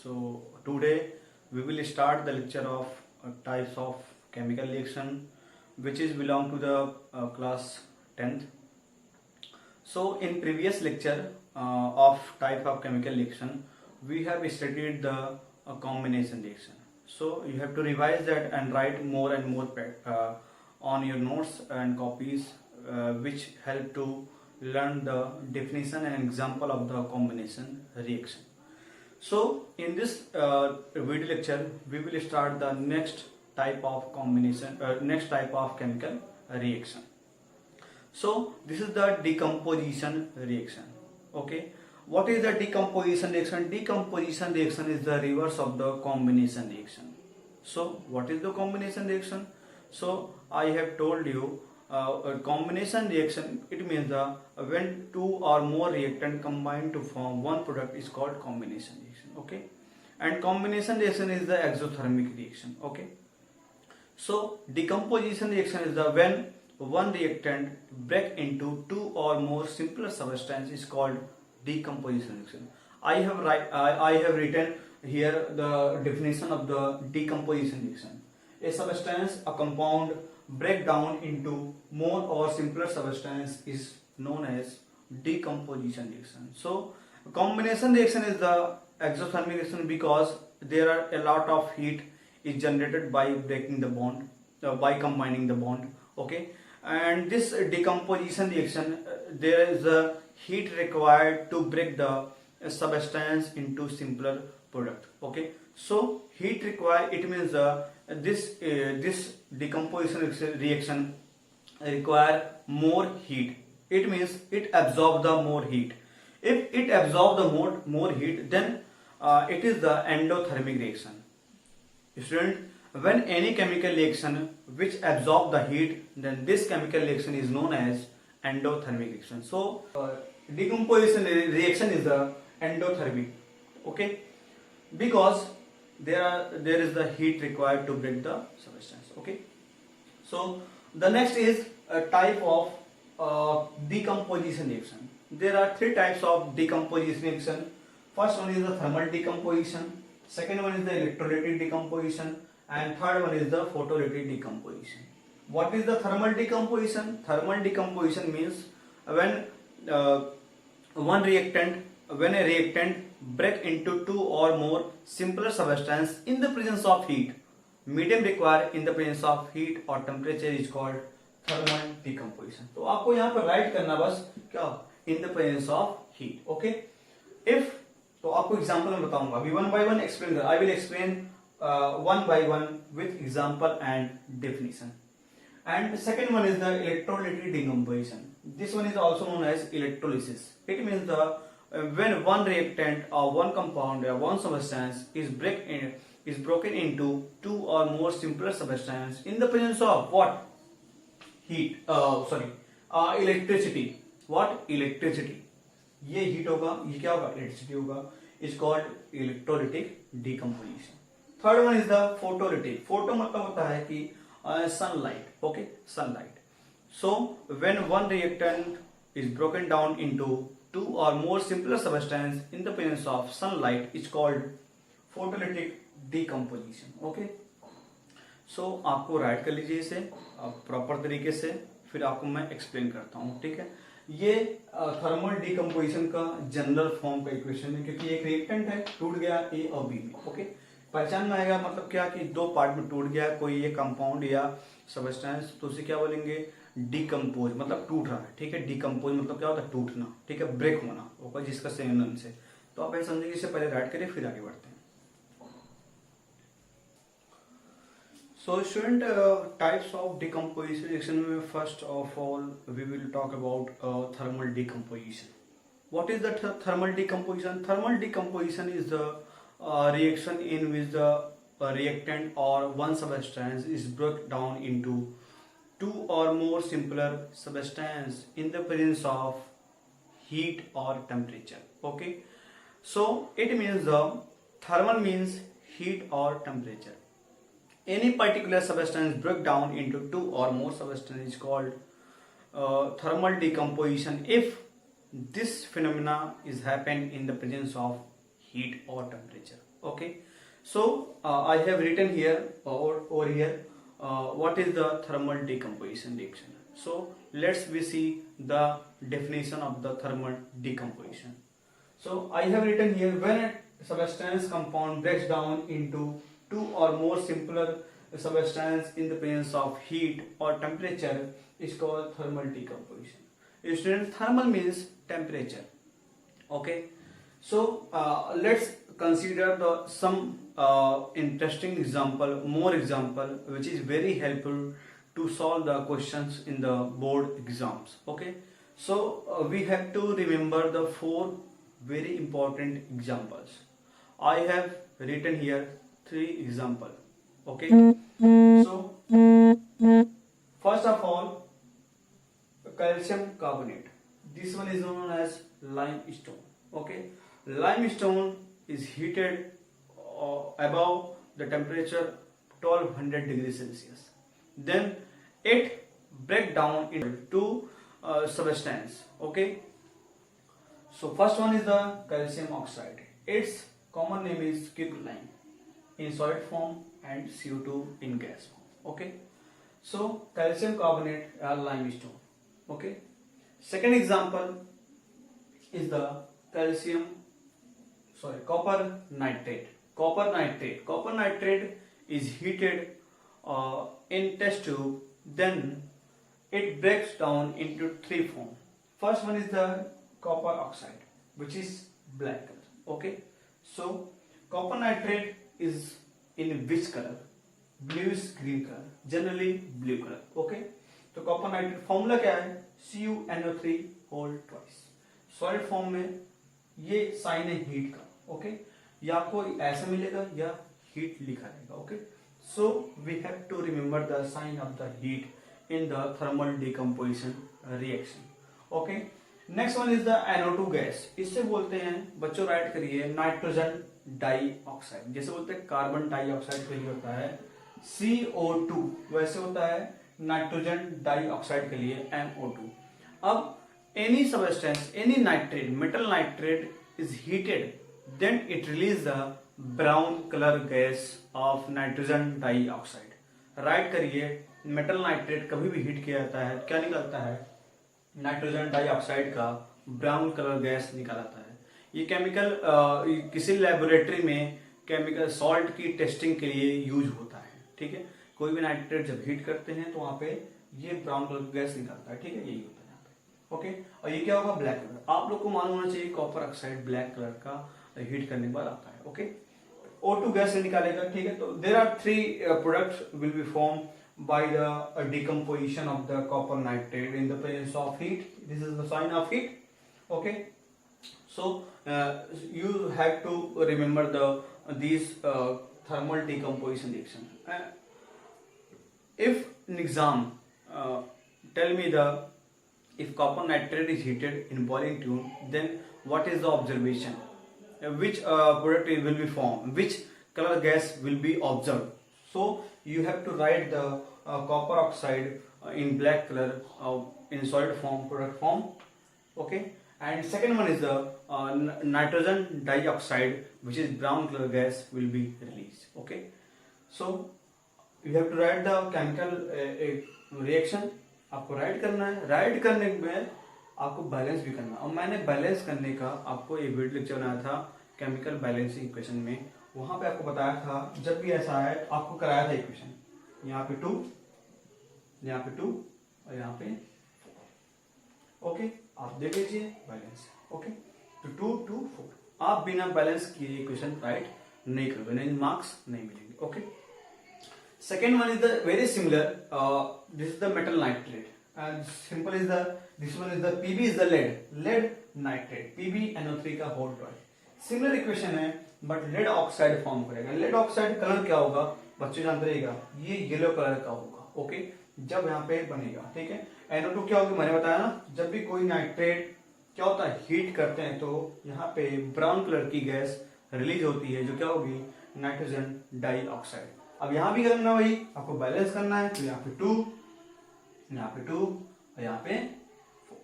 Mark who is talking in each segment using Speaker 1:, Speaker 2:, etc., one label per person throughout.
Speaker 1: So today we will start the lecture of types of chemical reaction, which is belong to the class 10th. So in previous lecture of type of chemical reaction, we have studied the combination reaction. So you have to revise that and write more and more on your notes and copies, which help to learn the definition and example of the combination reaction. So in this video lecture, we will start the next type of next type of chemical reaction. So this is the decomposition reaction. Okay, what is the decomposition reaction? Decomposition reaction is the reverse of the combination reaction. So what is the combination reaction? So I have told you a combination reaction, it means the when two or more reactant combine to form one product is called combination reaction. Okay, and combination reaction is the exothermic reaction. Okay, so decomposition reaction is the when one reactant break into two or more simpler substance is called decomposition reaction. I have written here the definition of the decomposition reaction. A substance, a compound, break down into more or simpler substance is known as decomposition reaction. So combination reaction is the exothermic reaction because there are a lot of heat is generated by breaking the bond, by combining the bond. Okay, and this decomposition reaction, there is a heat required to break the substance into simpler product. Okay, so heat required, it means this decomposition reaction require more heat. It means it absorb the more heat. If it absorb the more heat, then it is the endothermic reaction. Student, when any chemical reaction which absorb the heat, then this chemical reaction is known as endothermic reaction. So decomposition reaction is the endothermic. Okay, because there is the heat required to break the substance. Okay, so the next is a type of decomposition reaction. There are three types of decomposition reaction. First one is the thermal decomposition, second one is the electrolytic decomposition, and third one is the photolytic decomposition. What is the thermal decomposition? Thermal decomposition means when when a reactant break into two or more simpler substance in the presence of heat. Medium required in the presence of heat or temperature is called thermal decomposition. तो आपको यहाँ पर right करना बस क्या in the presence of heat. Okay, if तो आपको example में बताऊंगा अभी वन बाय वन एक्सप्लेन कर. I will explain one by one with example and definition. And the second one is the electrolytic decomposition. This one is also known as electrolysis. It means the when one reactant or one compound or one substance is broken into two or more simpler substance in the presence of what? Heat. Electricity. What? Electricity. ये heat होगा, ये क्या होगा? Electricity होगा. Is called electrolytic decomposition. Third one is the photolytic. Photo मतलब होता है कि sunlight. Okay, sunlight. So when one reactant is broken down into two or more simpler substance in the presence of sunlight is called photolytic decomposition. Okay, so आपको right कर लीजिए इसे proper तरीके से, फिर आपको मैं एक्सप्लेन करता हूँ. ठीक है, ये थर्मल डिकम्पोजिशन का जनरल फॉर्म का इक्वेशन है, क्योंकि एक रिएक्टेंट है, टूट गया ए और बी में. ओके, पहचान में आएगा मतलब क्या कि दो पार्ट में टूट गया कोई ये कंपाउंड या सबस्टेंस, तो उसे क्या बोलेंगे? डिकम्पोज, मतलब टूट रहा है. ठीक है, डिकम्पोज मतलब क्या होता है? टूटना. ठीक है, ब्रेक होना होगा जिसका सिनोनिम से. तो आप ऐसा समझिए, इससे पहले राइट करिए फिर आगे बढ़ते हैं. So student, types of decomposition reaction में first of all we will talk about thermal decomposition. What is the thermal decomposition? Thermal decomposition is the reaction in which the reactant or one substance is broken down into two or more simpler substance in the presence of heat or temperature. Okay, so it means the thermal means heat or temperature. Any particular substance break down into two or more substances is called thermal decomposition if this phenomena is happen in the presence of heat or temperature. Okay, so I have written here or over here what is the thermal decomposition reaction. So let's we see the definition of the thermal decomposition. So I have written here, when a substance compound breaks down into two or more simpler substance in the presence of heat or temperature is called thermal decomposition. Student, thermal means temperature. Okay, so let's consider the some interesting example, more example, which is very helpful to solve the questions in the board exams. Okay, so we have to remember the four very important examples. I have written here 3 example. Okay, so first of all, calcium carbonate. This one is known as limestone. Okay, limestone is heated above the temperature 1200 degrees Celsius. Then it break down into two substance. Okay, so first one is the calcium oxide. Its common name is quicklime in solid form and CO2 in gas form. Okay, so calcium carbonate or limestone. Okay, second example is the copper nitrate. Copper nitrate is heated in test tube, then it breaks down into 3 forms. First one is the copper oxide, which is black color. Okay, so copper nitrate is in which color? Bluish green color, generally blue color. Okay, तो copper nitrate formula क्या है? CuNO3 whole twice. Solid form में ये sign है heat का. Okay, या आपको ऐसा मिलेगा या हीट लिखा रहेगा. Okay, so we have to remember the sign of the heat in the thermal decomposition reaction. Okay, next one is the NO2 gas. इससे बोलते हैं बच्चों, राइट करिए, नाइट्रोजन डाइऑक्साइड. जैसे बोलते हैं कार्बन डाइऑक्साइड के लिए होता है CO2, वैसे होता है नाइट्रोजन डाइऑक्साइड के लिए NO2. अब any substance, any nitrate, metal nitrate is heated, then it release the brown color gas of nitrogen dioxide. Right करिए, मेटल नाइट्रेट कभी भी हीट किया जाता है, क्या निकलता है? नाइट्रोजन डाइऑक्साइड का ब्राउन कलर गैस निकलता है. ये केमिकल किसी लेबोरेटरी में केमिकल सॉल्ट की टेस्टिंग के लिए यूज होता है. ठीक है, कोई भी नाइट्रेट जब हीट करते हैं तो वहां पे ये ब्राउन कलर गैस निकलता है. ठीक है, यही होता है यहाँ पे. ओके, और ये क्या होगा? Black colour. आप लोग को मालूम होना चाहिए कॉपर ऑक्साइड ब्लैक कलर का हीट करने के बाद आता है. ओके, O2 गैस से निकालेगा. ठीक है, तो there are 3 products will be form by the decomposition of the copper nitrate in the presence of heat. This is the sign of heat. Okay, so you have to remember these thermal decomposition reaction. If in exam tell me if copper nitrate is heated in boiling tube, then what is the observation? Which product will be formed? Which color gas will be observed? So you have to write the copper oxide in black color in solid form, product form. Okay, and second one is the nitrogen dioxide, which is brown color gas will be released. Okay, so you have to write the chemical reaction. आपको right करना है. Right करने में आपको balance भी करना है, और मैंने बैलेंस करने का आपको एक वीडियो लेक्चर बनाया था केमिकल बैलेंसिंग इक्वेशन में. वहां पे आपको बताया था, जब भी ऐसा है आपको कराया था इक्वेशन, यहाँ पे 2, यहाँ पे 2 और यहाँ पे 4. ओके, आप देख लीजिए बैलेंस. ओके, तो 2 2 4. आप बिना बैलेंस किए इक्वेशन राइट नहीं करोगे, नहीं मार्क्स नहीं मिलेंगे. Okay, second one is the very similar. This is the metal nitrate and simple is this one is the Pb is the lead nitrate, PbNO3 का होल ट्वाइस. सिमिलर इक्वेशन है but lead oxide form करेगा. Lead oxide colour क्या होगा बच्चे जानते रहेगा, ये yellow colour का होगा. ओके, जब यहाँ पे बनेगा. ठीक है, NO2 क्या होगा मैंने बताया ना, जब भी कोई नाइट्रेट क्या होता है हीट करते हैं तो यहाँ पे ब्राउन कलर की गैस रिलीज होती है, जो क्या होगी? Nitrogen dioxide. अब यहाँ भी करना वही, आपको बैलेंस करना है, तो यहाँ पे 2, यहाँ पे 2 और यहाँ पे 4.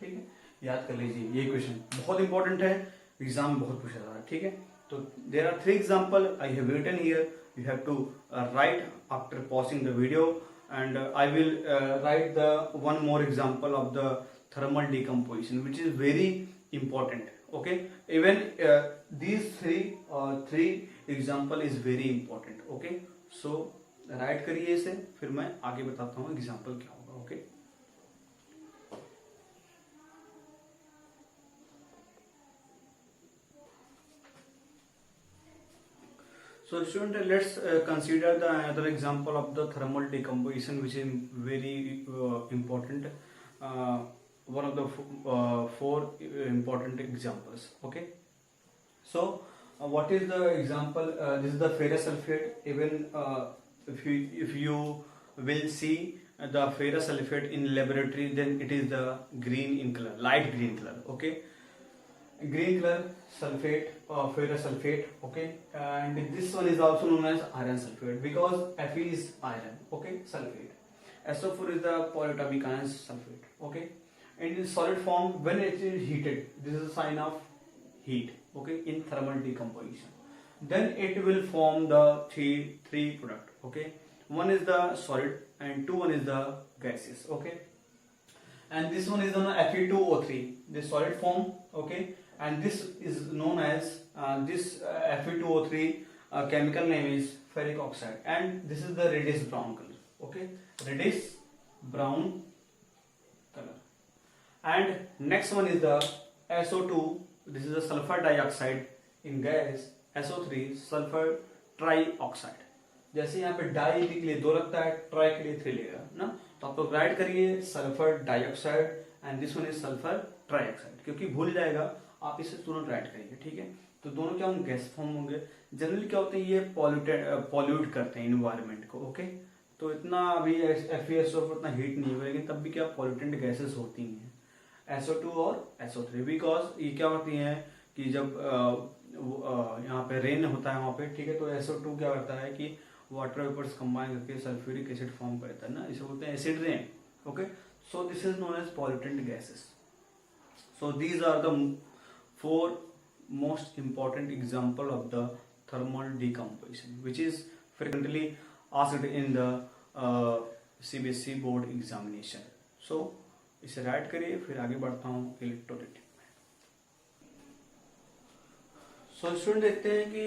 Speaker 1: ठीक है, याद कर लीजिए, ये क्वेश्चन बहुत इंपॉर्टेंट है, एग्जाम में बहुत पूछा जा रहा है. ठीक है, So there are three examples I have written here. You have to write after pausing the video, and I will write the one more example of the thermal decomposition, which is very important. Okay, even these three example is very important. Okay, so right करिए इसे, फिर मैं आगे बताता हूँ example क्या होगा. Okay, so student, let's consider the another example of the thermal decomposition, which is very important, one of the four important examples. Okay, so what is the example? This is the ferrous sulfate. Even if you will see the ferrous sulfate in laboratory, then it is the green in color, light green color. Okay, green color sulfate, ferrous sulfate. Okay, and this one is also known as iron sulfate because Fe is iron. Okay, sulfate. SO4 is the polyatomic iron sulfate. Okay, and in solid form, when it is heated, this is a sign of heat. Okay, in thermal decomposition, then it will form the three product. Okay, one is the solid and one is the gases. Okay, and this one is on Fe2O3, the solid form. Okay, and this is known as this Fe2O3 chemical name is ferric oxide, and this is the reddish brown color. Okay, reddish brown color. And next one is the SO2. This is the sulfur dioxide in gas. SO3 sulfur trioxide. जैसे यहाँ पे die के लिए 2 लगता है, try के लिए 3 लेगा ना, तो आप लोग राइट करिए sulphur dioxide and this one is sulphur trioxide, क्योंकि भूल जाएगा आप इसे तुरंत राइट करिए. ठीक है, तो दोनों क्या होंगे, गैस फॉर्म होंगे. जनरली क्या होते हैं, ये पॉल्यूट करते हैं इन्वायरमेंट को. ओके, तो इतना अभी FeSO उतना हीट नहीं होगा, लेकिन तब भी क्या पॉल्यूटेंट गैसेस होती हैं SO2 और SO3, बिकॉज ये क्या होती हैं कि जब यहाँ पे रेन होता है वहाँ पे, ठीक है, तो SO2 क्या करता है कि वाटर वेपर्स कंबाइन करके सल्फ्यूरिक एसिड फॉर्म करता है ना, इसे बोलते हैं acid rain. Okay, so this is known as pollutant gases. So these are the 4 most important example of the thermal decomposition, which is frequently asked in the CBSE board examination. So इसे right करिए, फिर आगे बढ़ता हूँ electrolytic. So student देखते हैं कि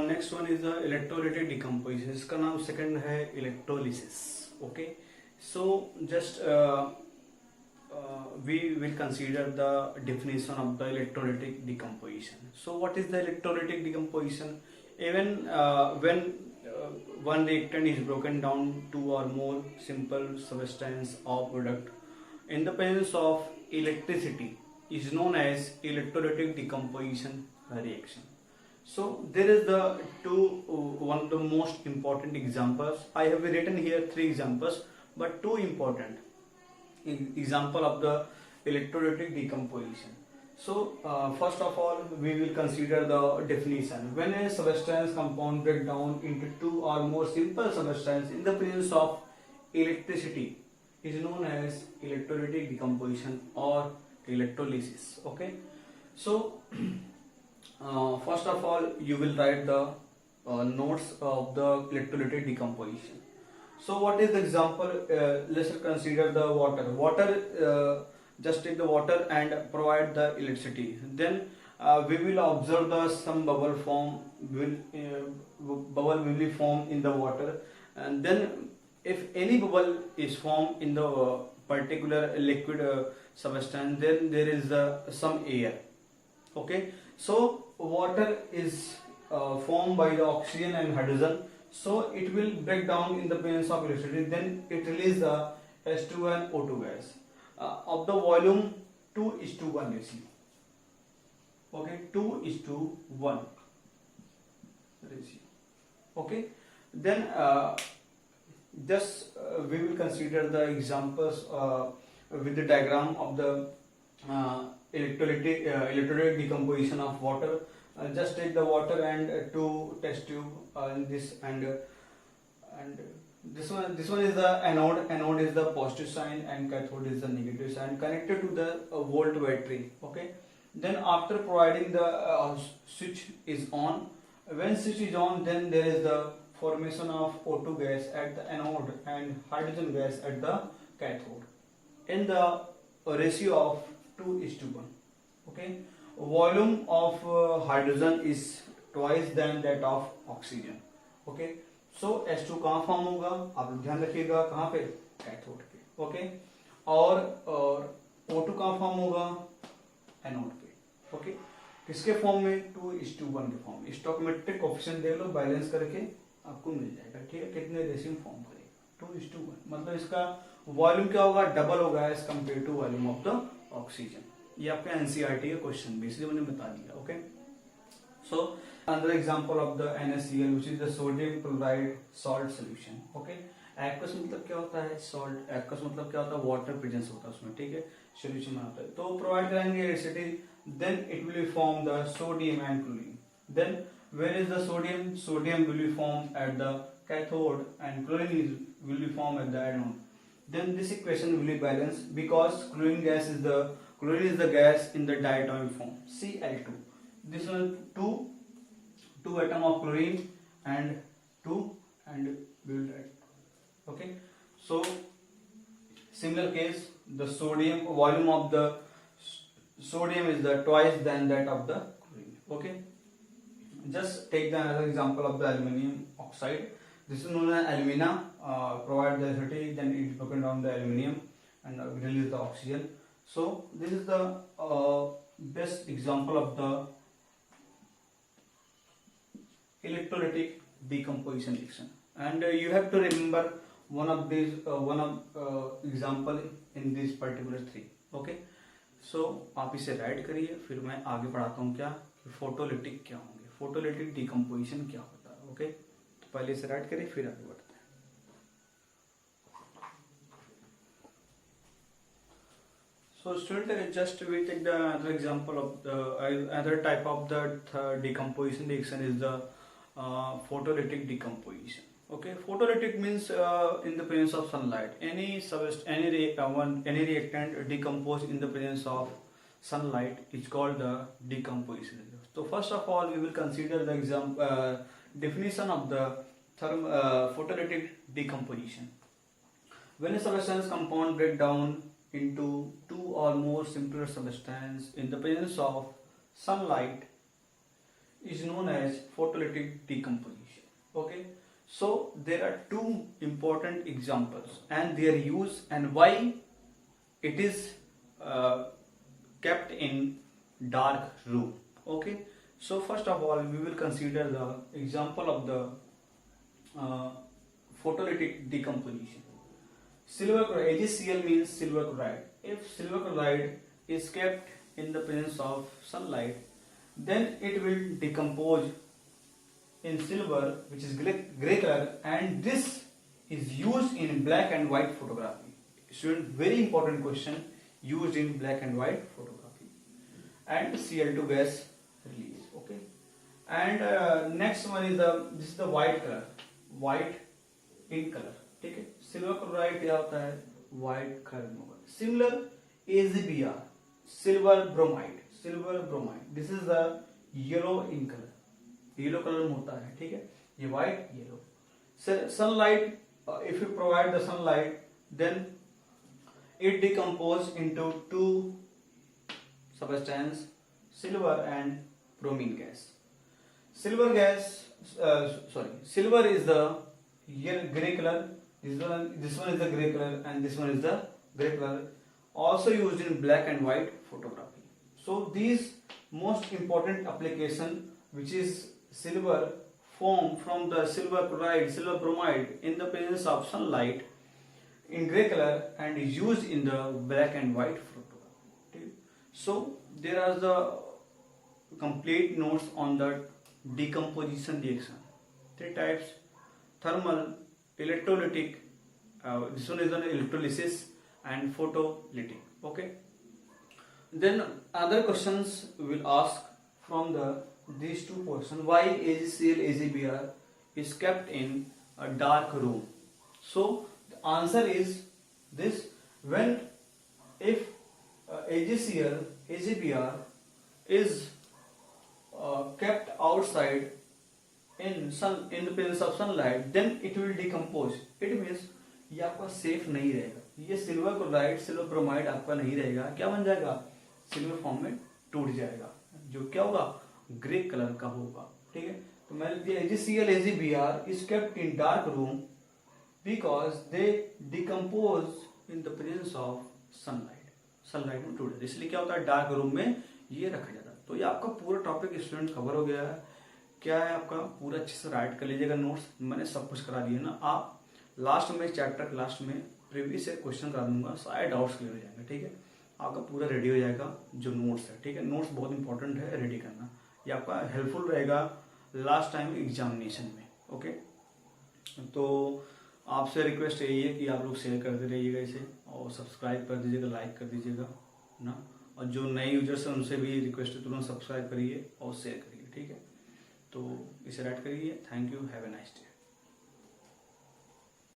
Speaker 1: next one is the electrolytic decomposition. इसका नाम सेकंड है electrolysis. Okay, so just we will consider the definition of the electrolytic decomposition. So what is the electrolytic decomposition? Even when one reactant is broken down to or more simple substance or product in the presence of electricity is known as electrolytic decomposition reaction. So there is the one of the most important examples. I have written here 3 examples, but 2 important example of the electrolytic decomposition. So first of all, we will consider the definition. When a substance compound break down into 2 or more simple substances in the presence of electricity is known as electrolytic decomposition or electrolysis. Okay, so first of all, you will write the notes of the electrolytic decomposition. So what is the example? Let's consider the water. Just take the water and provide the electricity. Then we will observe the some bubble will be formed in the water, and then if any bubble is formed in the particular liquid substance, then there is some air. Okay, so water is formed by the oxygen and hydrogen. So it will break down in the presence of electricity. Then it releases the H2 and O2 gas of the volume 2:1 ratio. Okay, 2:1 ratio. Okay, then just we will consider the examples with the diagram of the electrolytic decomposition of water. Just take the water and 2 test tube in this, and this one is the anode. Anode is the positive sign and cathode is the negative sign connected to the volt battery. Okay, Then after providing the switch is on, when switch is on, then there is the formation of O2 gas at the anode and hydrogen gas at the cathode in the ratio of 2:1. Okay, volume of hydrogen is twice than that of oxygen. Okay, so H2 कहाँ form होगा, आप लोग ध्यान रखिएगा, कहाँ पे, cathode पे. Okay, और O2 कहाँ फॉर्म होगा, एनोड पे. ओके, किसके फॉर्म में, 2:1 के फॉर्म में. स्टोइकोमेट्रिक कोएफिशिएंट देख लो, बैलेंस करके आपको मिल जाएगा. ठीक है, कितने रेशियो में फॉर्म करेगा, 2:1. मतलब इसका वॉल्यूम क्या होगा, डबल होगा as compare to volume of the oxygen. ये आपका एनसीईआरटी का क्वेश्चन भी, इसलिए मैंने बता दिया. Okay, so another example of the NaCl, which is the sodium chloride salt solution. Okay, aqueous मतलब क्या होता है, salt. aqueous मतलब क्या होता है, water presence होता है उसमें. ठीक है, solution बनाता है, तो provide करेंगे electricity, then it will form the sodium and chlorine. Then where is the sodium, sodium will be formed at the cathode and chlorine will be formed at the anode. Then this equation will be balanced because chlorine is the gas in the diatomic form, Cl2. This one two atom of chlorine and we will write. Okay, so similar case, the sodium volume of the sodium is the twice than that of the chlorine. Okay, just take the another example of the aluminum oxide. This is known as alumina. Provide the electricity, then it is broken down the aluminium and release the oxygen. So this is the best example of the electrolytic decomposition reaction, and you have to remember one of example in these particular three. Okay, so आप इसे right करिए, फिर मैं आगे बढ़ाता हूँ क्या, photolytic क्या होंगे, फोटोलिटिक डिकम्पोजिशन क्या होता है. ओके, तो पहले इसे राइट करिए, फिर आगे बढ़ते हैं. So student, just we take the another example of the another type of the decomposition reaction is the photolytic decomposition. Okay, photolytic means in the presence of sunlight, any reactant decomposed in the presence of sunlight is called the decomposition. So first of all, we will consider the definition of the photolytic decomposition. When a substance compound break down into two or more simpler substances in the presence of sunlight is known as photolytic decomposition. Okay, so there are two important examples and their use and why it is kept in dark room. Okay, so first of all, we will consider the example of the photolytic decomposition. Silver chloride, AgCl means silver chloride. If silver chloride is kept in the presence of sunlight, then it will decompose in silver, which is gray color, and this is used in black and white photography. Student, very important question, used in black and white photography, and Cl2 gas release. Okay, and next one is this is the white color, white in color. ठीक है, silver chloride क्या होता है, white colour में होगा. Similar AgBr, silver bromide, this is the yellow in colour, yellow colour में होता है. ठीक है, ये white, yellow. Sunlight, if you provide the sunlight, then it decompose into two substance, silver and bromine gas. Silver is the gray color. This one is the gray color, and this one is the gray color. Also used in black and white photography. So these most important application, which is silver formed from the silver chloride, silver bromide in the presence of sunlight in gray color and is used in the black and white photography. So there are the complete notes on the decomposition reaction. Three types: thermal, electrolytic, this one is an electrolysis, and photolytic. Okay, then other questions we will ask from these two portions. Why AgCl, AgBr is kept in a dark room? So the answer is this: when if AgCl, AgBr is kept outside in the presence of sunlight, then it will decompose. It means ये आपका safe नहीं रहेगा, ये silver chloride silver bromide आपका नहीं रहेगा, क्या बन जाएगा, सिल्वर फॉर्म में टूट जाएगा, जो क्या होगा, ग्रे कलर का होगा, ठीक है। तो मैं लिख दिया AgCl AgBr is kept in dark room because they decompose in the presence of sunlight में टूट जाता है, इसलिए क्या होता है, डार्क रूम में ये रखा जाता है। तो ये आपका पूरा टॉपिक स्टूडेंट कवर हो गया है। क्या है आपका, पूरा अच्छे से राइट कर लीजिएगा नोट्स, मैंने सब कुछ करा दिया ना। आप लास्ट में, चैप्टर के लास्ट में प्रीवियस से क्वेश्चन करा दूंगा, सारे डाउट्स क्लियर हो जाएंगे, ठीक है। आपका पूरा रेडी हो जाएगा जो नोट्स है, ठीक है। नोट्स बहुत इंपॉर्टेंट है, रेडी करना, ये आपका हेल्पफुल रहेगा लास्ट टाइम एग्जामिनेशन में, ओके। तो आपसे रिक्वेस्ट यही है कि आप लोग शेयर करते रहिएगा इसे, और सब्सक्राइब कर दीजिएगा, लाइक कर दीजिएगा ना। और जो नए यूजर्स हैं उनसे भी रिक्वेस्ट है, तुरंत सब्सक्राइब करिए और शेयर करिए, ठीक है। तो इसे राइट करिए। Thank you, have a nice day.